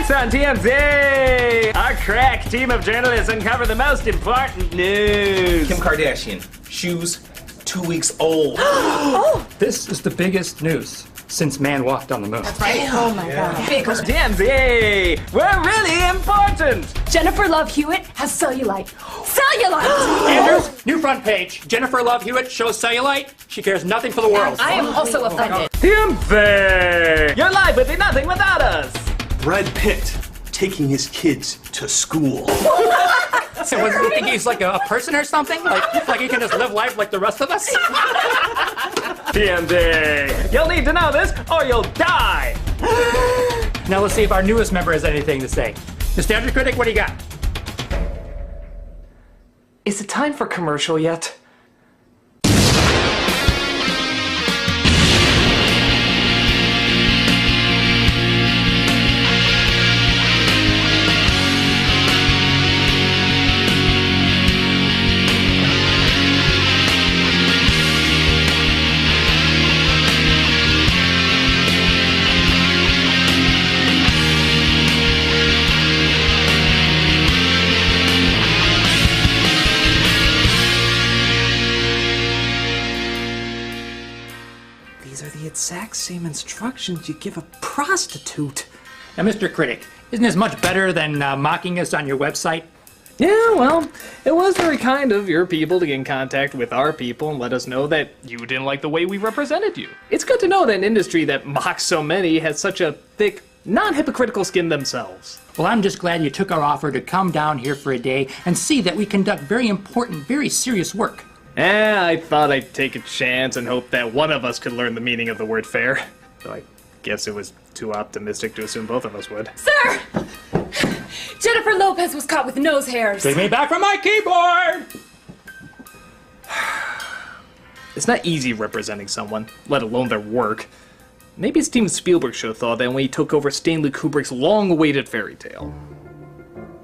Next on TMZ, our crack team of journalists uncover the most important news. Kim Kardashian, shoes 2 weeks old. Oh! This is the biggest news since man walked on the moon. That's right. Oh my god. Because TMZ, we're really important. Jennifer Love Hewitt has cellulite. Cellulite! Andrews, new front page. Jennifer Love Hewitt shows cellulite. She cares nothing for the world. I am also offended. TMZ, your life would be nothing without us. Brad Pitt taking his kids to school. So what, you think he's like a person or something? Like he can just live life like the rest of us? TMZ, you'll need to know this or you'll die. Now let's see if our newest member has anything to say. Mr. Andrew Critic, what do you got? Is it time for commercial yet? These are the exact same instructions you give a prostitute. Now, Mr. Critic, isn't this much better than mocking us on your website? Yeah, well, it was very kind of your people to get in contact with our people and let us know that you didn't like the way we represented you. It's good to know that an industry that mocks so many has such a thick, non-hypocritical skin themselves. Well, I'm just glad you took our offer to come down here for a day and see that we conduct very important, very serious work. I thought I'd take a chance and hope that one of us could learn the meaning of the word fair. Though I guess it was too optimistic to assume both of us would. Sir! Jennifer Lopez was caught with nose hairs. Take me back from my keyboard! It's not easy representing someone, let alone their work. Maybe Steven Spielberg should have thought that when he took over Stanley Kubrick's long-awaited fairy tale.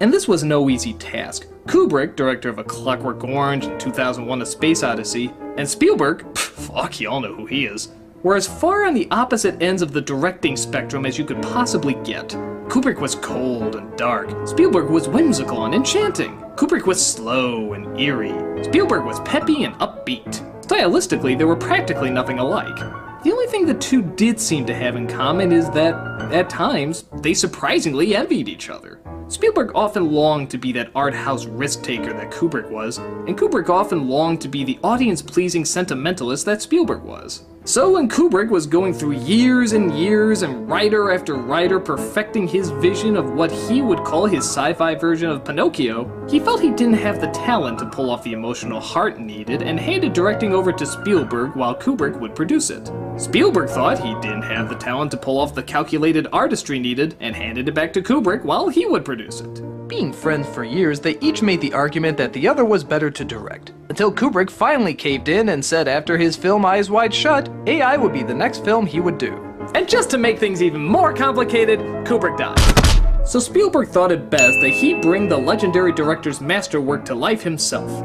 And this was no easy task. Kubrick, director of A Clockwork Orange and 2001: A Space Odyssey, and Spielberg, fuck, y'all know who he is, were as far on the opposite ends of the directing spectrum as you could possibly get. Kubrick was cold and dark. Spielberg was whimsical and enchanting. Kubrick was slow and eerie. Spielberg was peppy and upbeat. Stylistically, they were practically nothing alike. The only thing the two did seem to have in common is that, at times, they surprisingly envied each other. Spielberg often longed to be that art house risk-taker that Kubrick was, and Kubrick often longed to be the audience-pleasing sentimentalist that Spielberg was. So when Kubrick was going through years and years and writer after writer perfecting his vision of what he would call his sci-fi version of Pinocchio, he felt he didn't have the talent to pull off the emotional heart needed and handed directing over to Spielberg while Kubrick would produce it. Spielberg thought he didn't have the talent to pull off the calculated artistry needed and handed it back to Kubrick while he would produce it. Being friends for years, they each made the argument that the other was better to direct. Until Kubrick finally caved in and said after his film Eyes Wide Shut, AI would be the next film he would do. And just to make things even more complicated, Kubrick died. So Spielberg thought it best that he bring the legendary director's masterwork to life himself,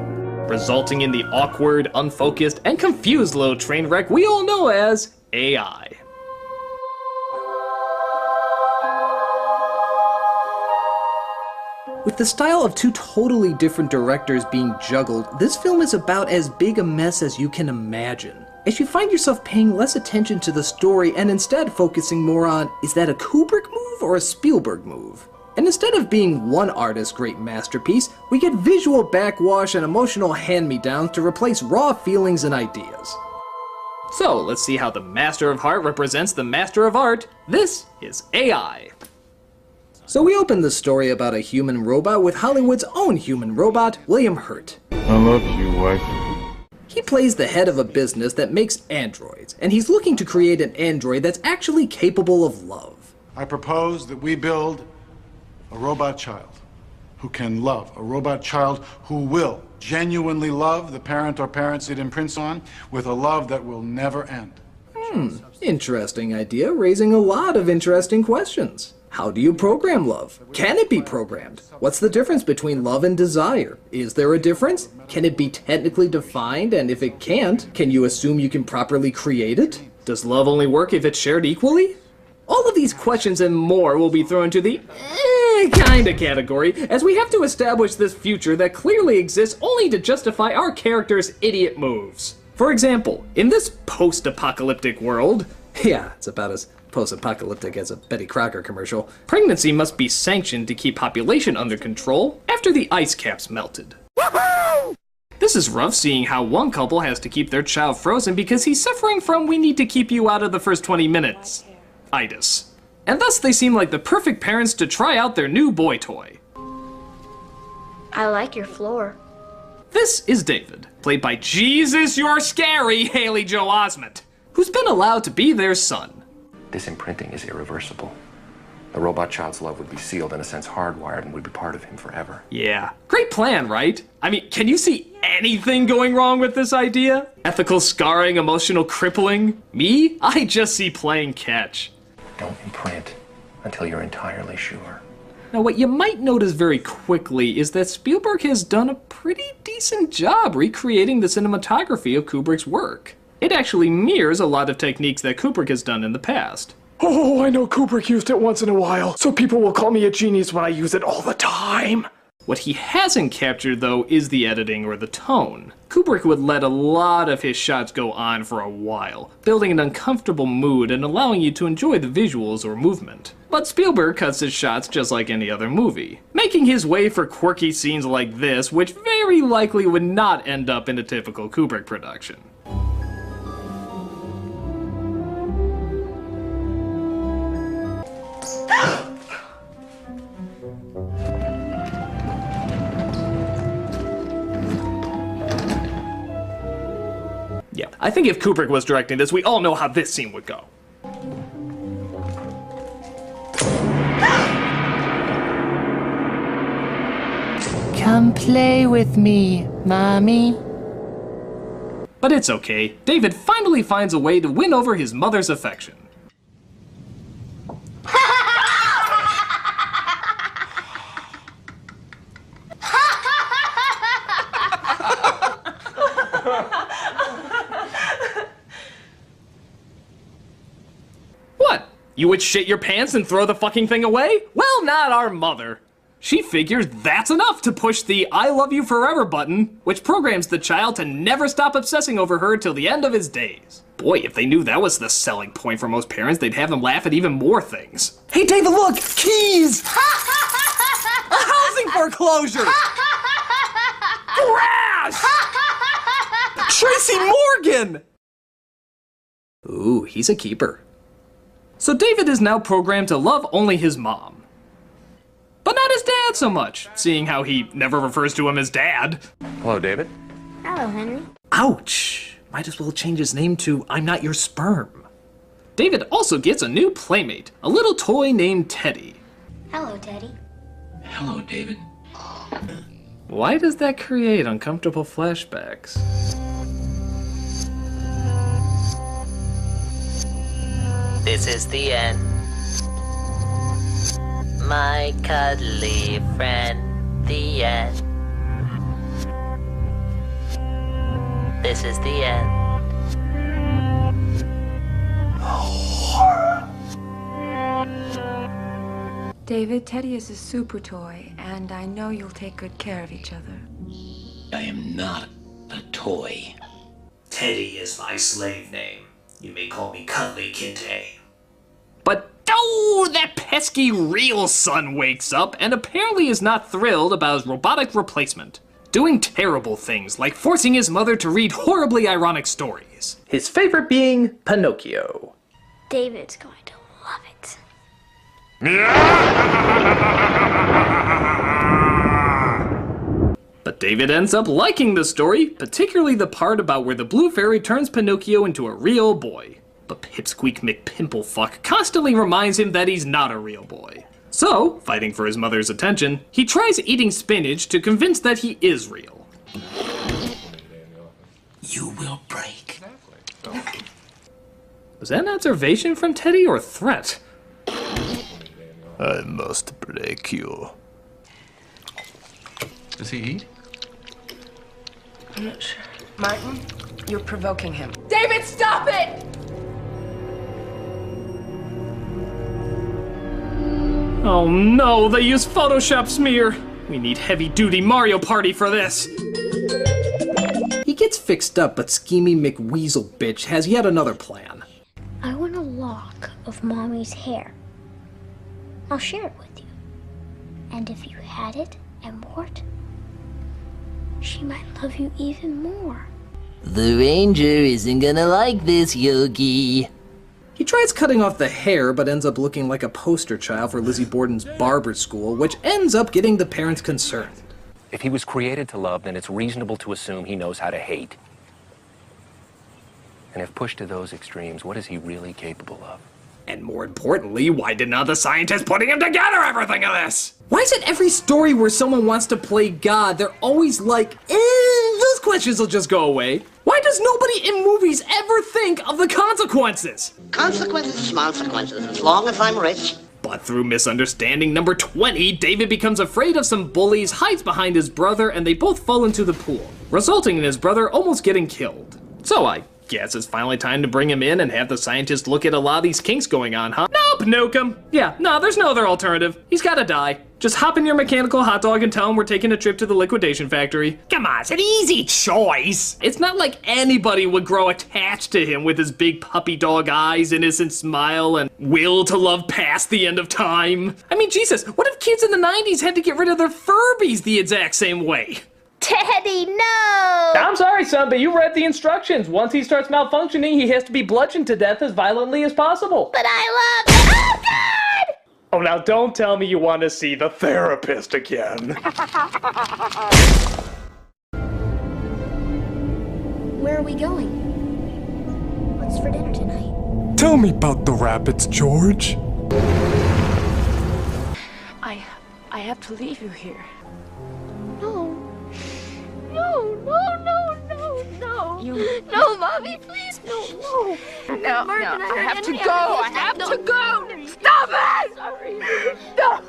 resulting in the awkward, unfocused, and confused little train wreck we all know as AI. With the style of two totally different directors being juggled, this film is about as big a mess as you can imagine. As you find yourself paying less attention to the story and instead focusing more on, is that a Kubrick move or a Spielberg move? And instead of being one artist's great masterpiece, we get visual backwash and emotional hand-me-downs to replace raw feelings and ideas. So let's see how the Master of Heart represents the Master of Art. This is AI. So we open the story about a human robot with Hollywood's own human robot, William Hurt. I love you, wife. He plays the head of a business that makes androids, and he's looking to create an android that's actually capable of love. I propose that we build a robot child who can love, a robot child who will genuinely love the parent or parents it imprints on with a love that will never end. Interesting idea, raising a lot of interesting questions. How do you program love? Can it be programmed? What's the difference between love and desire? Is there a difference? Can it be technically defined? And if it can't, can you assume you can properly create it? Does love only work if it's shared equally? All of these questions and more will be thrown to the kinda category, as we have to establish this future that clearly exists only to justify our characters' idiot moves. For example, in this post-apocalyptic world, yeah, it's about as post-apocalyptic as a Betty Crocker commercial, pregnancy must be sanctioned to keep population under control after the ice caps melted. This is rough, seeing how one couple has to keep their child frozen because he's suffering from "we need to keep you out of the first 20 minutes" itis. And thus they seem like the perfect parents to try out their new boy toy. I like your floor. This is David, played by Jesus You're Scary Haley Joe Osment, who's been allowed to be their son. This imprinting is irreversible. The robot child's love would be sealed, in a sense hardwired, and would be part of him forever. Yeah, great plan, right? I mean, can you see anything going wrong with this idea? Ethical scarring, emotional crippling? Me? I just see playing catch. Don't imprint until you're entirely sure. Now, what you might notice very quickly is that Spielberg has done a pretty decent job recreating the cinematography of Kubrick's work. It actually mirrors a lot of techniques that Kubrick has done in the past. Oh, I know Kubrick used it once in a while, so people will call me a genius when I use it all the time. What he hasn't captured, though, is the editing or the tone. Kubrick would let a lot of his shots go on for a while, building an uncomfortable mood and allowing you to enjoy the visuals or movement. But Spielberg cuts his shots just like any other movie, making his way for quirky scenes like this, which very likely would not end up in a typical Kubrick production. Yeah, I think if Kubrick was directing this, we all know how this scene would go. Come play with me, Mommy. But it's okay. David finally finds a way to win over his mother's affection. What? You would shit your pants and throw the fucking thing away? Well, not our mother. She figures that's enough to push the "I love you forever" button, which programs the child to never stop obsessing over her till the end of his days. Boy, if they knew that was the selling point for most parents, they'd have them laugh at even more things. Hey, David, look! Keys! A housing foreclosure! Crash! Tracy Morgan! Ooh, he's a keeper. So David is now programmed to love only his mom. But not his dad so much, seeing how he never refers to him as dad. Hello, David. Hello, Henry. Ouch! Might as well change his name to "I'm not your sperm." David also gets a new playmate, a little toy named Teddy. Hello, Teddy. Hello, David. Why does that create uncomfortable flashbacks? This is the end. My cuddly friend, the end. This is the end. David, Teddy is a super toy, and I know you'll take good care of each other. I am not a toy. Teddy is my slave name. You may call me Cuddly Kinte. But oh, that pesky real son wakes up and apparently is not thrilled about his robotic replacement, doing terrible things like forcing his mother to read horribly ironic stories. His favorite being Pinocchio. David's going to love it. But David ends up liking the story, particularly the part about where the blue fairy turns Pinocchio into a real boy. But Pipsqueak McPimplefuck constantly reminds him that he's not a real boy. So, fighting for his mother's attention, he tries eating spinach to convince that he is real. You will break. Was that an observation from Teddy or a threat? I must break you. Does he eat? I'm not sure. Martin, you're provoking him. David, stop it! Oh no, they use Photoshop smear. We need heavy-duty Mario Party for this. He gets fixed up, but schemy McWeasel bitch has yet another plan. I want a lock of Mommy's hair. I'll share it with you. And if you had it and wore it, she might love you even more. The Ranger isn't gonna like this, Yogi. He tries cutting off the hair, but ends up looking like a poster child for Lizzie Borden's barber school, which ends up getting the parents concerned. If he was created to love, then it's reasonable to assume he knows how to hate. And if pushed to those extremes, what is he really capable of? And more importantly, why did none of the scientists putting him together ever think of this? Why is it every story where someone wants to play God, they're always like, those questions will just go away? Why does nobody in movies ever think of the consequences? Consequences, consequences, as long as I'm rich. But through misunderstanding number 20, David becomes afraid of some bullies, hides behind his brother, and they both fall into the pool, resulting in his brother almost getting killed. So I guess it's finally time to bring him in and have the scientists look at a lot of these kinks going on, huh? Nope, nuke him. Yeah, no, there's no other alternative. He's gotta die. Just hop in your mechanical hot dog and tell him we're taking a trip to the liquidation factory. Come on, it's an easy choice. It's not like anybody would grow attached to him with his big puppy dog eyes, innocent smile, and will to love past the end of time. I mean, Jesus, what if kids in the 90s had to get rid of their Furbies the exact same way? Teddy, no! I'm sorry, son, but you read the instructions. Once he starts malfunctioning, he has to be bludgeoned to death as violently as possible. But I love... Oh, God! Oh, now don't tell me you want to see the therapist again. Where are we going? What's for dinner tonight? Tell me about the rabbits, George. I have to leave you here. No. No, no, no, no, no. No, Mommy, please, no. No, I have to go. I have to go. Stop it! Sorry. No.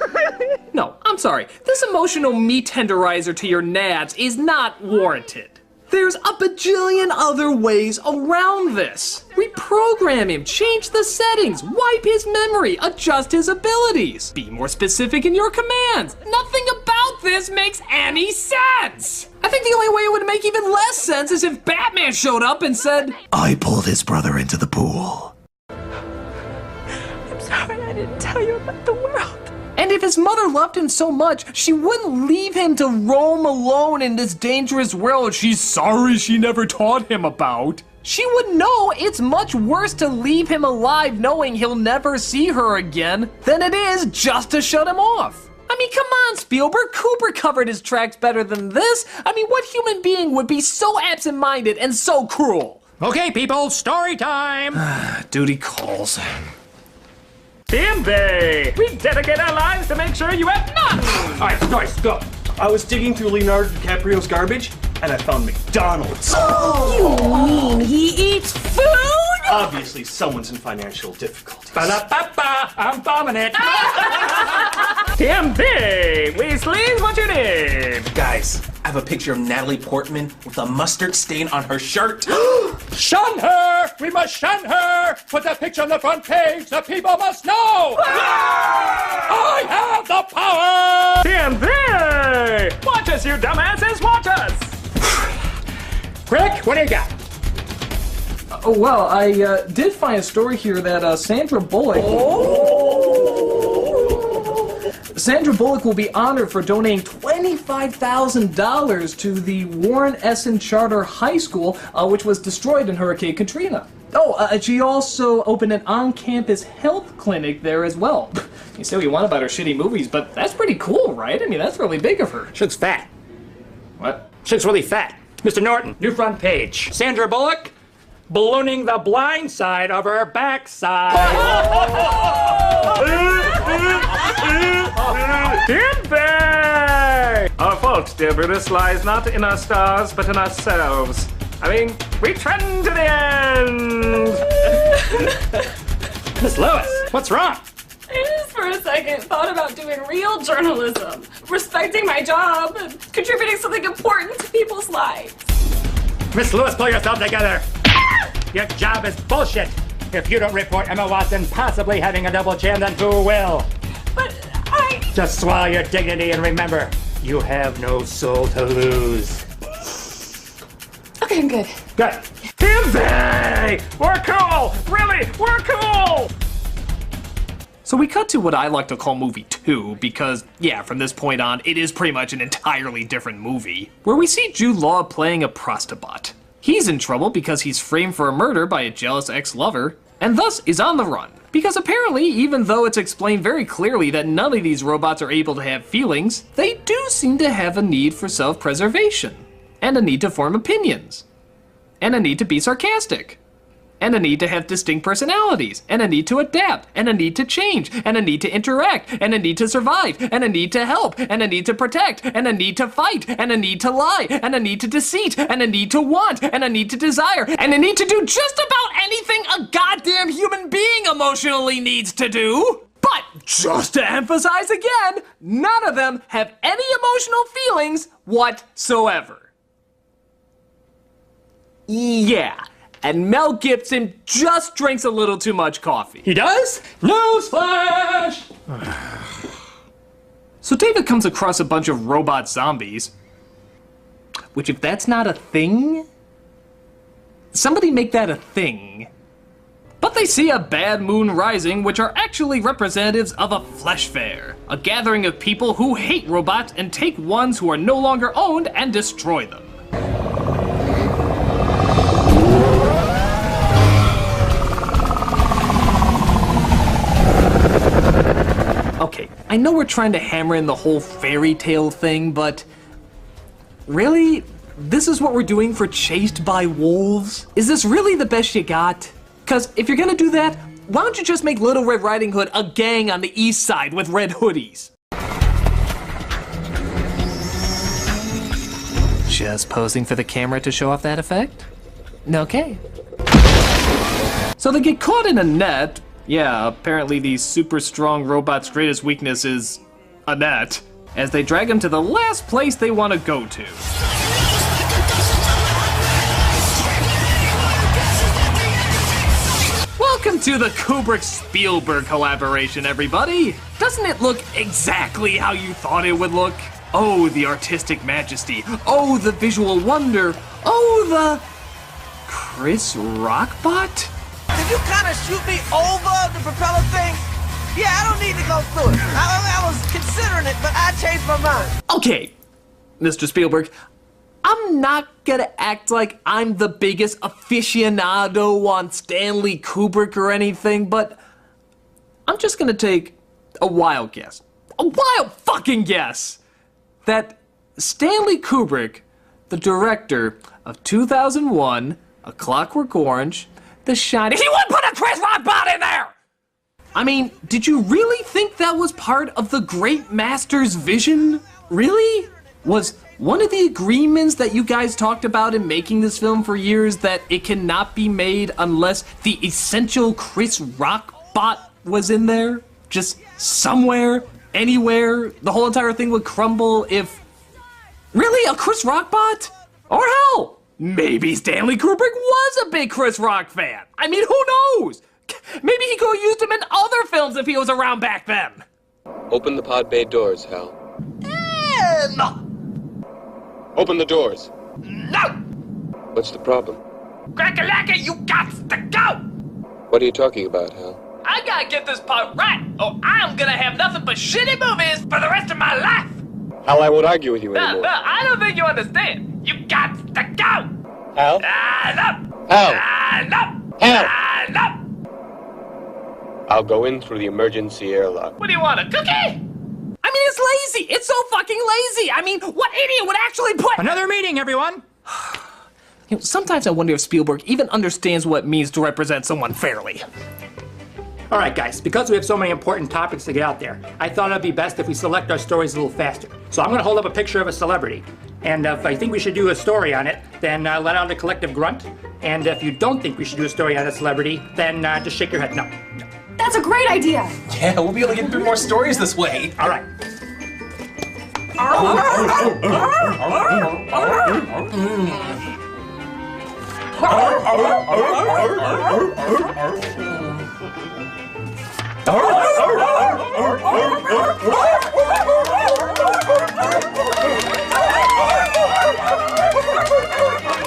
No, I'm sorry. This emotional meat tenderizer to your nads is not warranted. There's a bajillion other ways around this. Reprogram him, change the settings, wipe his memory, adjust his abilities. Be more specific in your commands. Nothing about this makes any sense. I think the only way it would make even less sense is if Batman showed up and said, I pulled his brother into the pool. I'm sorry I didn't tell you about the world. And if his mother loved him so much, she wouldn't leave him to roam alone in this dangerous world she's sorry she never taught him about. She would know it's much worse to leave him alive knowing he'll never see her again than it is just to shut him off. I mean, come on, Spielberg. Cooper covered his tracks better than this. I mean, what human being would be so absent-minded and so cruel? Okay, people, story time. Duty calls. Bimby! We dedicate our lives to make sure you have none! Alright, guys, go. I was digging through Leonardo DiCaprio's garbage, and I found McDonald's. You mean he eats food? Obviously, someone's in financial difficulties. Ba-da-ba-ba, I'm bombing it. Bimby! Weasley's what you need! Guys, I have a picture of Natalie Portman with a mustard stain on her shirt. Shun her! We must shun her! Put that picture on the front page! The people must know! I have the power! Bimby! Watch us, you dumbasses! Watch us! Critic, what do you got? Oh, well, I did find a story here that Sandra Bullock... Sandra Bullock will be honored for donating $25,000 to the Warren Essen Charter High School, which was destroyed in Hurricane Katrina. Oh, she also opened an on-campus health clinic there as well. You say what you want about her shitty movies, but that's pretty cool, right? I mean, that's really big of her. Shit's fat. What? Shit's really fat. Mr. Norton, new front page. Sandra Bullock, ballooning the blind side of her backside. Bimby! Our fault, dear Brutus, lies not in our stars, but in ourselves. I mean, we trend to the end! Miss Lewis, what's wrong? I just for a second thought about doing real journalism, respecting my job, and contributing something important to people's lives. Miss Lewis, pull yourself together. Your job is bullshit. If you don't report Emma Watson possibly having a double jam, then who will? But I Just swallow your dignity and remember, you have no soul to lose. Okay, I'm good. Good. Hey! We're cool! Really, we're cool! So we cut to what I like to call movie 2, because, yeah, from this point on, it is pretty much an entirely different movie, where we see Jude Law playing a prostobot. He's in trouble because he's framed for a murder by a jealous ex-lover, and thus is on the run. Because apparently, even though it's explained very clearly that none of these robots are able to have feelings, they do seem to have a need for self-preservation, and a need to form opinions, and a need to be sarcastic, and a need to have distinct personalities, and a need to adapt, and a need to change, and a need to interact, and a need to survive, and a need to help, and a need to protect, and a need to fight, and a need to lie, and a need to deceit, and a need to want, and a need to desire, and a need to do just about anything a goddamn human being emotionally needs to do. But, just to emphasize again, none of them have any emotional feelings whatsoever. Yeah. And Mel Gibson just drinks a little too much coffee. He does? Newsflash! So David comes across a bunch of robot zombies. Which, if that's not a thing, somebody make that a thing. But they see a bad moon rising, which are actually representatives of a flesh fair, a gathering of people who hate robots and take ones who are no longer owned and destroy them. Okay, I know we're trying to hammer in the whole fairy tale thing, but really? This is what we're doing for Chased by Wolves? Is this really the best you got? Because if you're gonna do that, why don't you just make Little Red Riding Hood a gang on the east side with red hoodies? Just posing for the camera to show off that effect? Okay. So they get caught in a net. Yeah, apparently these super strong robots' greatest weakness is a net, as they drag them to the last place they want to go to. Welcome to the Kubrick-Spielberg collaboration, everybody! Doesn't it look exactly how you thought it would look? Oh, the artistic majesty. Oh, the visual wonder. Oh, the Chris Rockbot? Can you kind of shoot me over the propeller thing? Yeah, I don't need to go through it. I was considering it, but I changed my mind. Okay, Mr. Spielberg, I'm not gonna act like I'm the biggest aficionado on Stanley Kubrick or anything, but I'm just gonna take a wild guess. A wild fucking guess! That Stanley Kubrick, the director of 2001, A Clockwork Orange, The Shining. He would put a Chris Rockbot in there! I mean, did you really think that was part of the great master's vision? Really? Was one of the agreements that you guys talked about in making this film for years that it cannot be made unless the essential Chris Rockbot was in there? Just somewhere, anywhere, the whole entire thing would crumble if... Really? A Chris Rockbot? Or hell, maybe Stanley Kubrick was a big Chris Rock fan. I mean, who knows? Maybe he could have used him in other films if he was around back then. Open the pod bay doors, Hal. No. Open the doors. No. What's the problem? Crack-a-lacka, you got to go! What are you talking about, Hal? I gotta get this part right, or I'm gonna have nothing but shitty movies for the rest of my life! Hal, I won't argue with you anymore. No, I don't think you understand. You got to go! Hal? No! Hal? No! Hal? No! I'll go in through the emergency airlock. What do you want, a cookie? I mean, it's lazy. It's so fucking lazy. I mean, what idiot would actually put... Another meeting, everyone! You know, sometimes I wonder if Spielberg even understands what it means to represent someone fairly. All right, guys, because we have so many important topics to get out there, I thought it'd be best if we select our stories a little faster. So I'm gonna hold up a picture of a celebrity. And if I think we should do a story on it, then let out a collective grunt. And if you don't think we should do a story on a celebrity, then just shake your head no. That's a great idea. Yeah, we'll be able to get through more stories this way. All right.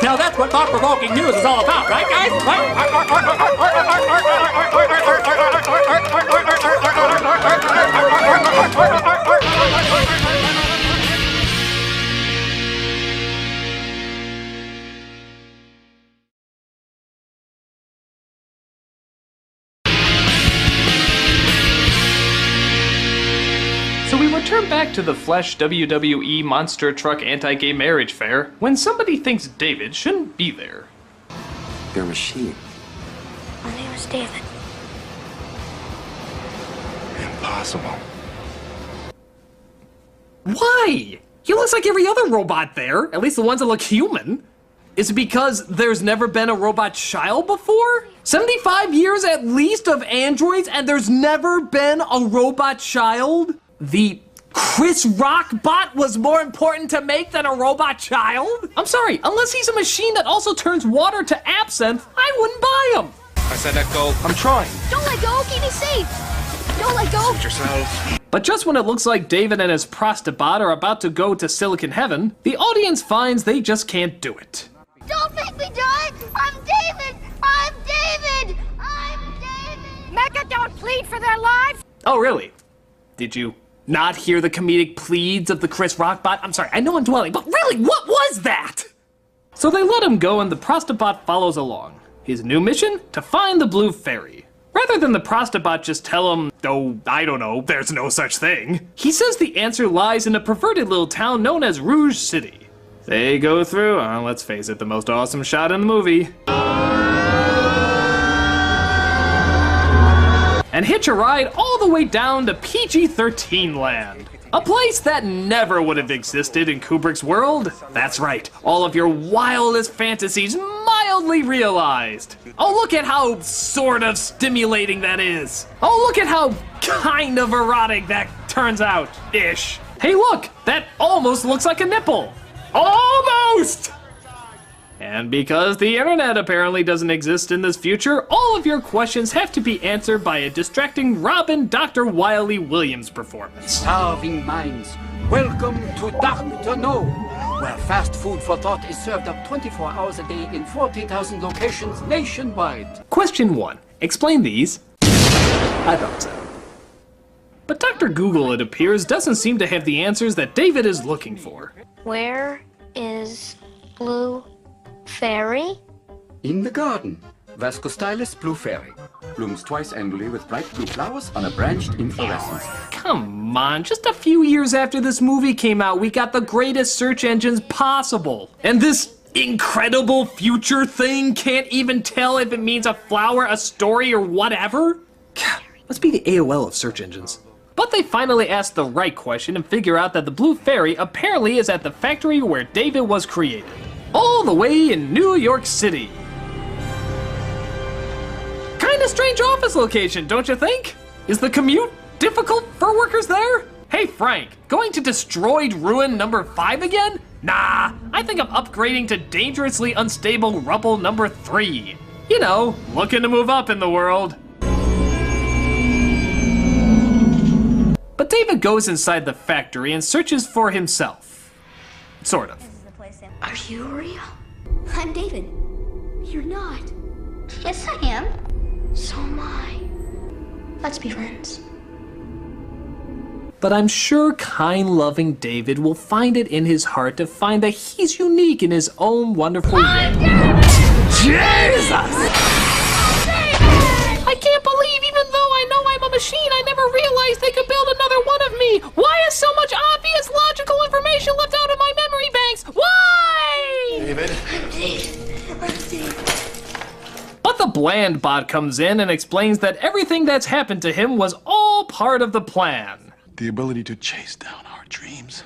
Now that's what thought-provoking news is all about, right, guys? So we return back to the Flesh WWE Monster Truck Anti-Gay Marriage Fair when somebody thinks David shouldn't be there. They're a machine. My name is David. Impossible. Why? He looks like every other robot there, at least the ones that look human. Is it because there's never been a robot child before? 75 years at least of androids and there's never been a robot child? The Chris Rock bot was more important to make than a robot child? I'm sorry, unless he's a machine that also turns water to absinthe, I wouldn't buy him. I said let go. I'm trying. Don't let go, keep me safe. Don't let go. Suit yourself. But just when it looks like David and his prostobot are about to go to Silicon Heaven, the audience finds they just can't do it. Don't make me die. I'm David. I'm David. I'm David. Mecha don't plead for their lives. Oh, really? Did you not hear the comedic pleads of the Chris Rock bot? I'm sorry, I know I'm dwelling, but really, what was that? So they let him go and the prostobot follows along. His new mission? To find the Blue Fairy. Rather than the prostobot just tell him, oh, I don't know, there's no such thing. He says the answer lies in a perverted little town known as Rouge City. They go through, let's face it, the most awesome shot in the movie. And hitch a ride all the way down to PG-13 land. A place that never would have existed in Kubrick's world. That's right, all of your wildest fantasies mildly realized. Oh, look at how sort of stimulating that is. Oh, look at how kind of erotic that turns out, ish. Hey look, that almost looks like a nipple. Almost! And because the internet apparently doesn't exist in this future, all of your questions have to be answered by a distracting Robin Dr. Wiley Williams performance. Starving minds, welcome to Dr. No, where fast food for thought is served up 24 hours a day in 40,000 locations nationwide. Question 1. Explain these. I thought so. But Dr. Google, it appears, doesn't seem to have the answers that David is looking for. Where is Blue Fairy? In the garden. Vascostylis blue fairy. Blooms twice annually with bright blue flowers on a branched inflorescence. Come on, just a few years after this movie came out, we got the greatest search engines possible. And this incredible future thing can't even tell if it means a flower, a story, or whatever? Must be the AOL of search engines. But they finally ask the right question and figure out that the Blue Fairy apparently is at the factory where David was created. All the way in New York City. Kinda strange office location, don't you think? Is the commute difficult for workers there? Hey Frank, going to Destroyed Ruin number 5 again? Nah, I think I'm upgrading to Dangerously Unstable Rubble number 3. You know, looking to move up in the world. But David goes inside the factory and searches for himself. Sort of. Are you real? I'm David. You're not. Yes, I am. So am I. Let's be friends. But I'm sure kind, loving David will find it in his heart to find that he's unique in his own wonderful way. Jesus! I can't believe even though I know I'm a machine, I never realized they could build another one of me. Why is so much obvious logical information left out of my memory banks? Why? David. But the bland bot comes in and explains that everything that's happened to him was all part of the plan. The ability to chase down our dreams.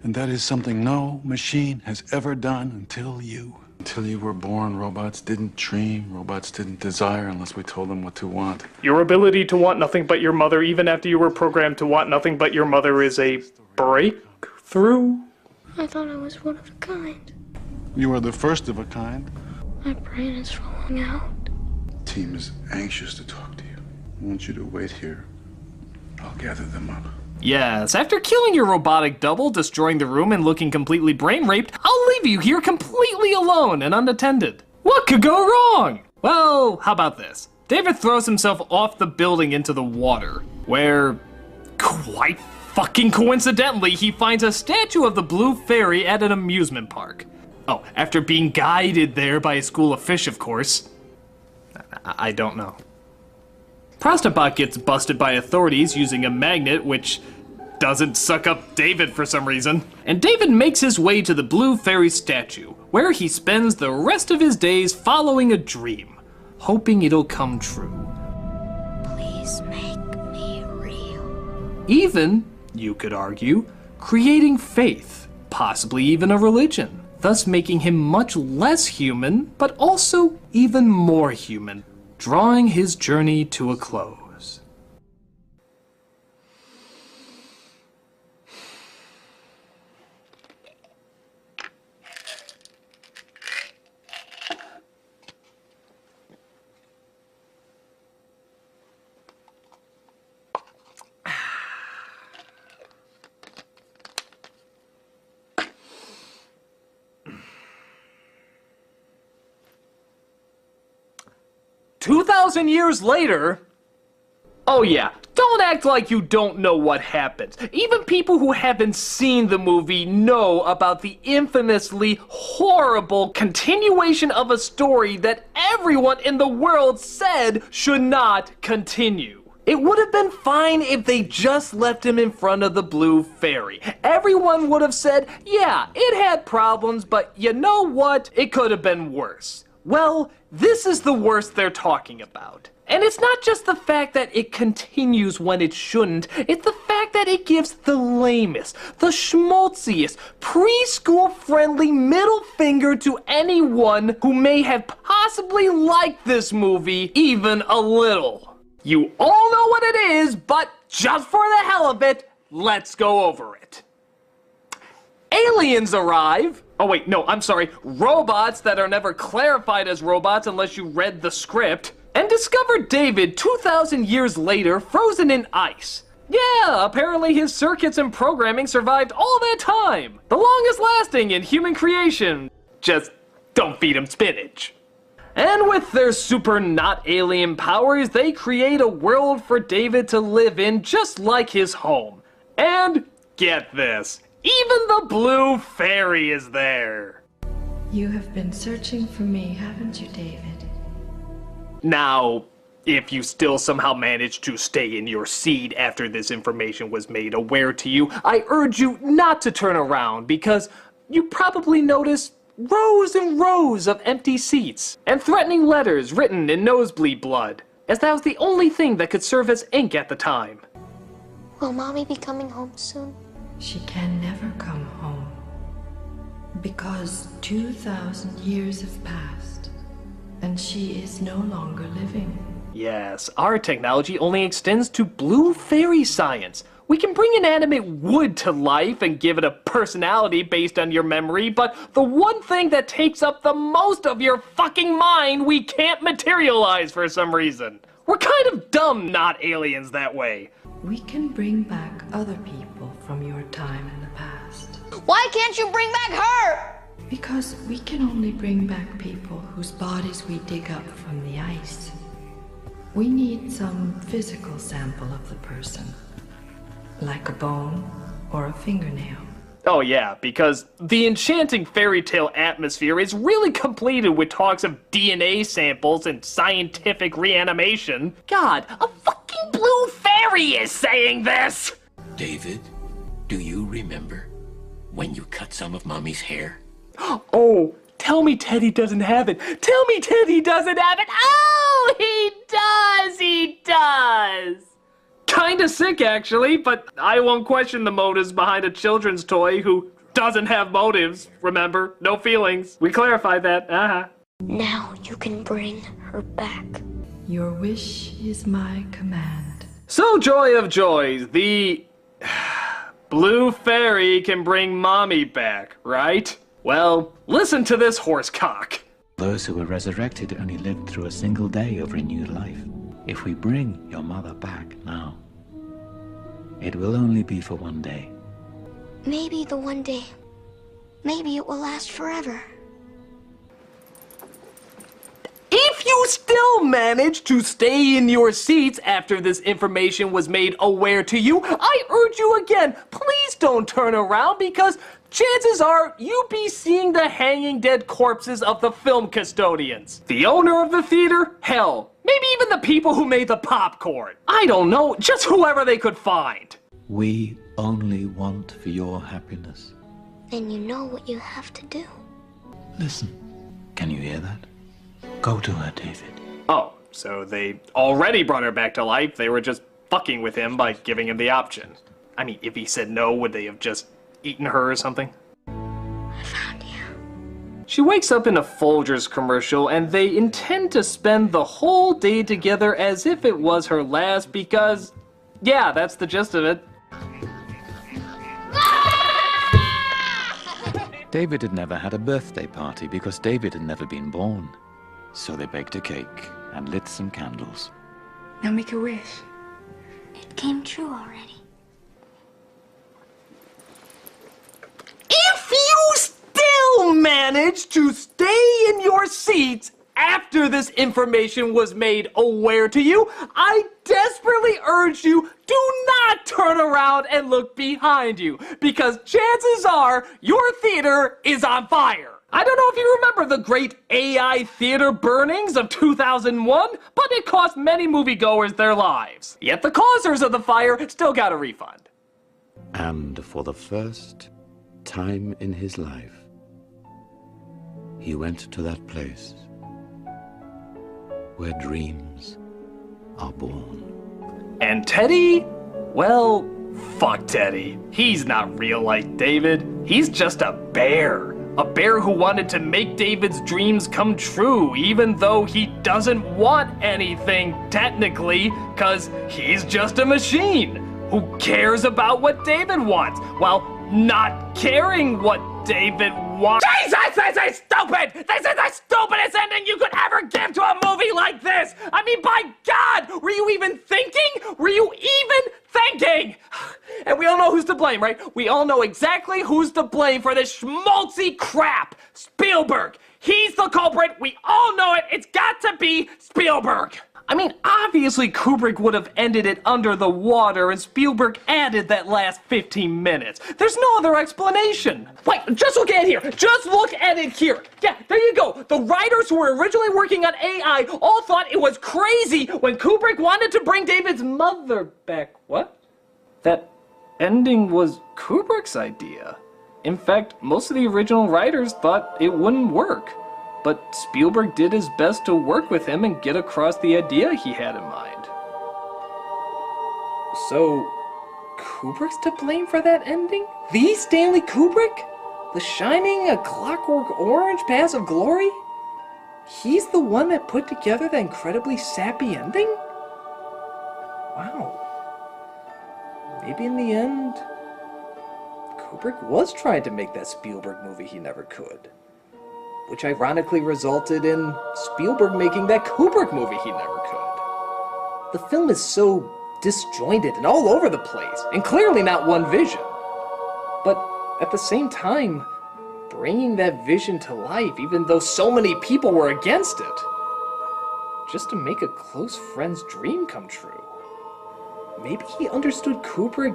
And that is something no machine has ever done until you. Until you were born, robots didn't dream, robots didn't desire unless we told them what to want. Your ability to want nothing but your mother, even after you were programmed to want nothing but your mother, is a breakthrough? I thought I was one of a kind. You are the first of a kind. My brain is falling out. The team is anxious to talk to you. I want you to wait here. I'll gather them up. Yes, after killing your robotic double, destroying the room, and looking completely brain-raped, I'll leave you here completely alone and unattended. What could go wrong? Well, how about this? David throws himself off the building into the water, where, quite fucking coincidentally, he finds a statue of the Blue Fairy at an amusement park. Oh, after being guided there by a school of fish, of course. I don't know. Prostobot gets busted by authorities using a magnet, which doesn't suck up David for some reason. And David makes his way to the Blue Fairy statue, where he spends the rest of his days following a dream, hoping it'll come true. Please make me real. Even, you could argue, creating faith, possibly even a religion, thus making him much less human, but also even more human, drawing his journey to a close. "2,000 years later?" Oh yeah, don't act like you don't know what happens. Even people who haven't seen the movie know about the infamously horrible continuation of a story that everyone in the world said should not continue. It would have been fine if they just left him in front of the Blue Fairy. Everyone would have said, yeah, it had problems, but you know what? It could have been worse. Well, this is the worst they're talking about. And it's not just the fact that it continues when it shouldn't, it's the fact that it gives the lamest, the schmaltziest, preschool-friendly middle finger to anyone who may have possibly liked this movie even a little. You all know what it is, but just for the hell of it, let's go over it. Aliens arrive. Oh wait, no, I'm sorry. Robots that are never clarified as robots unless you read the script. And discover David 2,000 years later, frozen in ice. Yeah, apparently his circuits and programming survived all that time. The longest lasting in human creation. Just don't feed him spinach. And with their super not alien powers, they create a world for David to live in just like his home. And get this. Even the Blue Fairy is there. You have been searching for me, haven't you, David? Now, if you still somehow managed to stay in your seat after this information was made aware to you, I urge you not to turn around because you probably noticed rows and rows of empty seats and threatening letters written in nosebleed blood, as that was the only thing that could serve as ink at the time. Will Mommy be coming home soon? She can never come home because 2,000 years have passed and she is no longer living. Yes, our technology only extends to Blue Fairy science. We can bring inanimate wood to life and give it a personality based on your memory, but the one thing that takes up the most of your fucking mind we can't materialize for some reason. We're kind of dumb not aliens that way. We can bring back other people from your time in the past. Why can't you bring back her? Because we can only bring back people whose bodies we dig up from the ice. We need some physical sample of the person, like a bone or a fingernail. Oh yeah, because the enchanting fairy tale atmosphere is really completed with talks of DNA samples and scientific reanimation. God, a fucking Blue Fairy is saying this! David, do you remember when you cut some of Mommy's hair? Oh, tell me Teddy doesn't have it. Tell me Teddy doesn't have it. Oh, he does. Kinda sick, actually, but I won't question the motives behind a children's toy who doesn't have motives, remember? No feelings. We clarified that. Now you can bring her back. Your wish is my command. So, joy of joys, the Blue Fairy can bring Mommy back, right? Well, listen to this horsecock. Those who were resurrected only lived through a single day of renewed life. If we bring your mother back now, it will only be for one day. Maybe the one day. Maybe it will last forever. If you still manage to stay in your seats after this information was made aware to you, I urge you again, please don't turn around because chances are you'll be seeing the hanging dead corpses of the film custodians. The owner of the theater? Hell, maybe even the people who made the popcorn. I don't know, just whoever they could find. We only want for your happiness. Then you know what you have to do. Listen, can you hear that? Go to her, David. Oh, so they already brought her back to life. They were just fucking with him by giving him the option. I mean, if he said no, would they have just eaten her or something? I found you. She wakes up in a Folgers commercial and they intend to spend the whole day together as if it was her last because, yeah, that's the gist of it. David had never had a birthday party because David had never been born. So they baked a cake and lit some candles. Now make a wish. It came true already. If you still manage to stay in your seats after this information was made aware to you, I desperately urge you, do not turn around and look behind you, because chances are your theater is on fire. I don't know if you remember the great AI theater burnings of 2001, but it cost many moviegoers their lives. Yet the causers of the fire still got a refund. And for the first time in his life, he went to that place where dreams are born. And Teddy? Well, fuck Teddy. He's not real like David. He's just a bear. A bear who wanted to make David's dreams come true, even though he doesn't want anything, technically, because he's just a machine who cares about what David wants, while not caring what David wants. Jesus, this is stupid! This is the stupidest ending you could ever give to a movie like this! I mean, by God, were you even thinking? Were you even thinking? And we all know who's to blame, right? We all know exactly who's to blame for this schmaltzy crap. Spielberg. He's the culprit. We all know it. It's got to be Spielberg. I mean, obviously Kubrick would have ended it under the water and Spielberg added that last 15 minutes. There's no other explanation. Wait, just look at it here. Just look at it here. Yeah, there you go. The writers who were originally working on AI all thought it was crazy when Kubrick wanted to bring David's mother back. What? That ending was Kubrick's idea. In fact, most of the original writers thought it wouldn't work. But Spielberg did his best to work with him and get across the idea he had in mind. So, Kubrick's to blame for that ending? The Stanley Kubrick? The Shining, A Clockwork Orange, Paths of Glory? He's the one that put together that incredibly sappy ending? Wow. Maybe in the end, Kubrick was trying to make that Spielberg movie he never could. Which ironically resulted in Spielberg making that Kubrick movie he never could. The film is so disjointed and all over the place, and clearly not one vision. But at the same time, bringing that vision to life, even though so many people were against it, just to make a close friend's dream come true. Maybe he understood Kubrick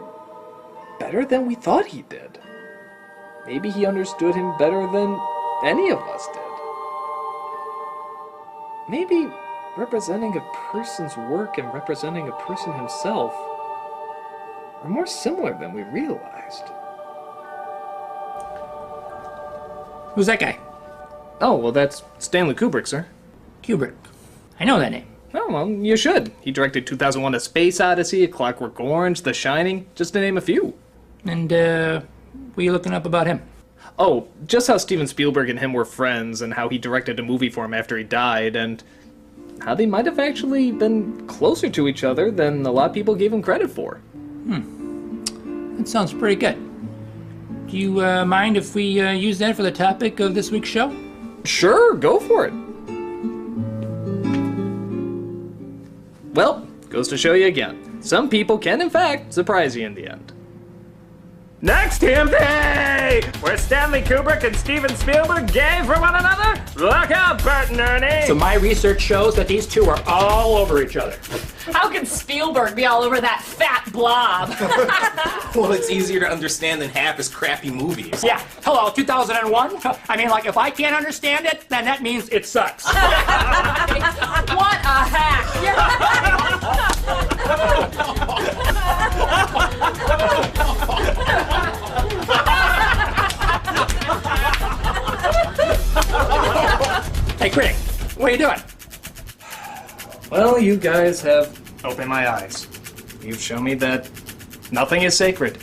better than we thought he did. Maybe he understood him better than any of us did. Maybe representing a person's work and representing a person himself are more similar than we realized. Who's that guy? Oh, well, that's Stanley Kubrick, sir. Kubrick. I know that name. Oh, well, you should. He directed 2001: A Space Odyssey, A Clockwork Orange, The Shining, just to name a few. And, what are you looking up about him? Oh, just how Steven Spielberg and him were friends, and how he directed a movie for him after he died, and how they might have actually been closer to each other than a lot of people gave him credit for. That sounds pretty good. Do you mind if we use that for the topic of this week's show? Sure, go for it. Well, goes to show you again. Some people can, in fact, surprise you in the end. Next TMT! Where Stanley Kubrick and Steven Spielberg gay for one another? Look out, Bert and Ernie! So my research shows that these two are all over each other. How can Spielberg be all over that fat blob? Well, it's easier to understand than half his crappy movies. Yeah, hello, 2001? I mean, like, if I can't understand it, then that means it sucks. What a hack! Hey, Critic, what are you doing? Well, you guys have opened my eyes. You've shown me that nothing is sacred.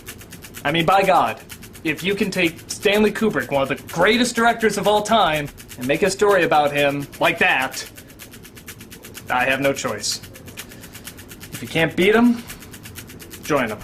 I mean, by God, if you can take Stanley Kubrick, one of the greatest directors of all time, and make a story about him like that, I have no choice. If you can't beat him, join him.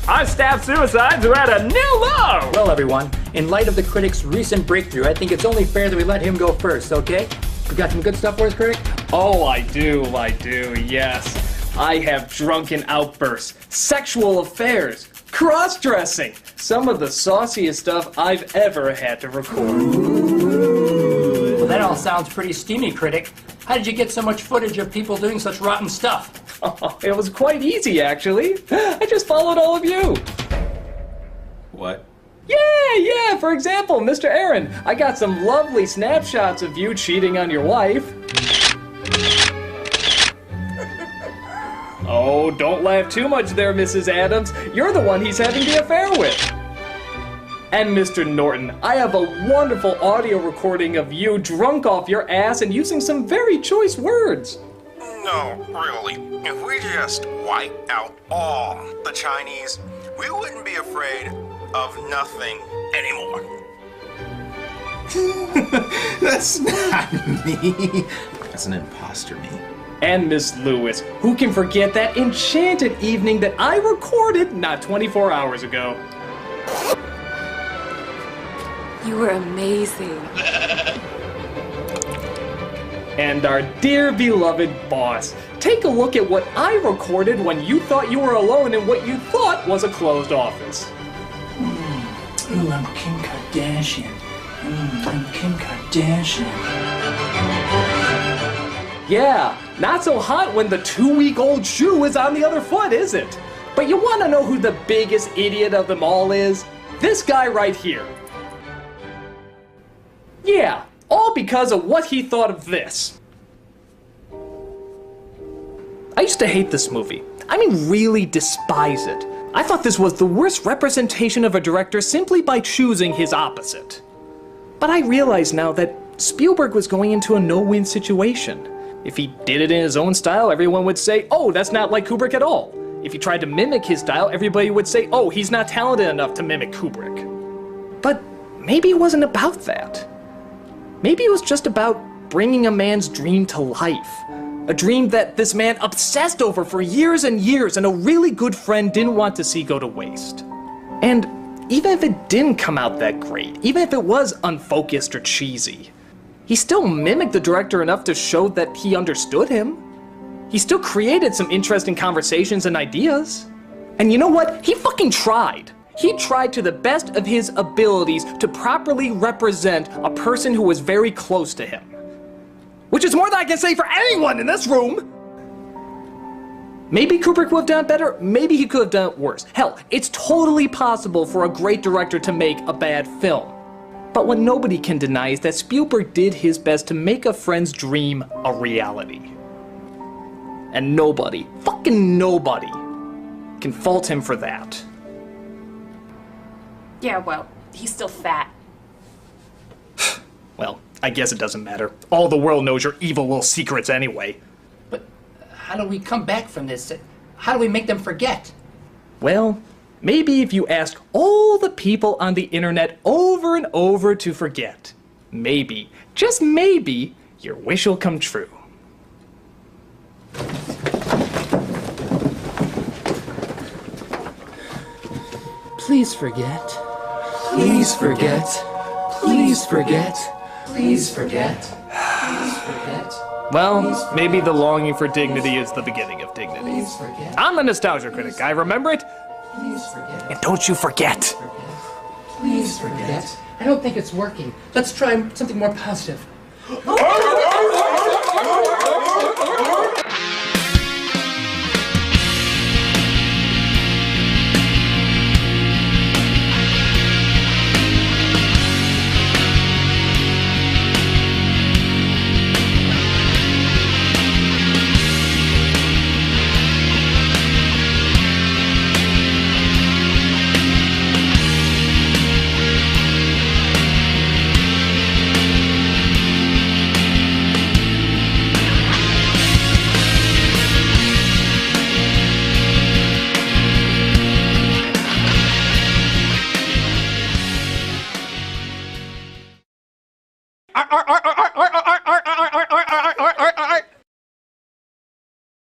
Our staff suicides are at a new low! Well, everyone, in light of the Critic's recent breakthrough, I think it's only fair that we let him go first, okay? You got some good stuff for us, Critic? Oh, I do, yes. I have drunken outbursts, sexual affairs, cross-dressing, some of the sauciest stuff I've ever had to record. Well, that all sounds pretty steamy, Critic. How did you get so much footage of people doing such rotten stuff? Oh, it was quite easy, actually. I just followed all of you. What? Yeah, for example, Mr. Aaron, I got some lovely snapshots of you cheating on your wife. Oh, don't laugh too much there, Mrs. Adams. You're the one he's having the affair with. And Mr. Norton, I have a wonderful audio recording of you drunk off your ass and using some very choice words. No, really. If we just wipe out all the Chinese, we wouldn't be afraid of nothing anymore. That's not me. That's an imposter me. And Miss Lewis, who can forget that enchanted evening that I recorded not 24 hours ago? You were amazing. And our dear beloved boss, take a look at what I recorded when you thought you were alone in what you thought was a closed office. Ooh, I'm Kim Kardashian. I'm Kim Kardashian. Yeah, not so hot when the 2-week-old shoe is on the other foot, is it? But you want to know who the biggest idiot of them all is? This guy right here. Yeah, all because of what he thought of this. I used to hate this movie. I mean, really despise it. I thought this was the worst representation of a director simply by choosing his opposite. But I realize now that Spielberg was going into a no-win situation. If he did it in his own style, everyone would say, oh, that's not like Kubrick at all. If he tried to mimic his style, everybody would say, oh, he's not talented enough to mimic Kubrick. But maybe it wasn't about that. Maybe it was just about bringing a man's dream to life. A dream that this man obsessed over for years and years and a really good friend didn't want to see go to waste. And even if it didn't come out that great, even if it was unfocused or cheesy, he still mimicked the director enough to show that he understood him. He still created some interesting conversations and ideas. And you know what? He fucking tried. He tried to the best of his abilities to properly represent a person who was very close to him. Which is more than I can say for anyone in this room! Maybe Kubrick would have done it better, maybe he could have done it worse. Hell, it's totally possible for a great director to make a bad film. But what nobody can deny is that Spielberg did his best to make a friend's dream a reality. And nobody, fucking nobody, can fault him for that. Yeah, well, he's still fat. Well, I guess it doesn't matter. All the world knows your evil little secrets anyway. How do we come back from this? How do we make them forget? Well, maybe if you ask all the people on the internet over and over to forget, maybe, just maybe, your wish will come true. Please forget. Please forget. Please forget. Please forget. Please forget. Well, maybe the longing for dignity is the beginning of dignity. Please forget. I'm the Nostalgia Critic, guy, remember it? Please forget. And don't you forget! Please forget. I don't think it's working. Let's try something more positive.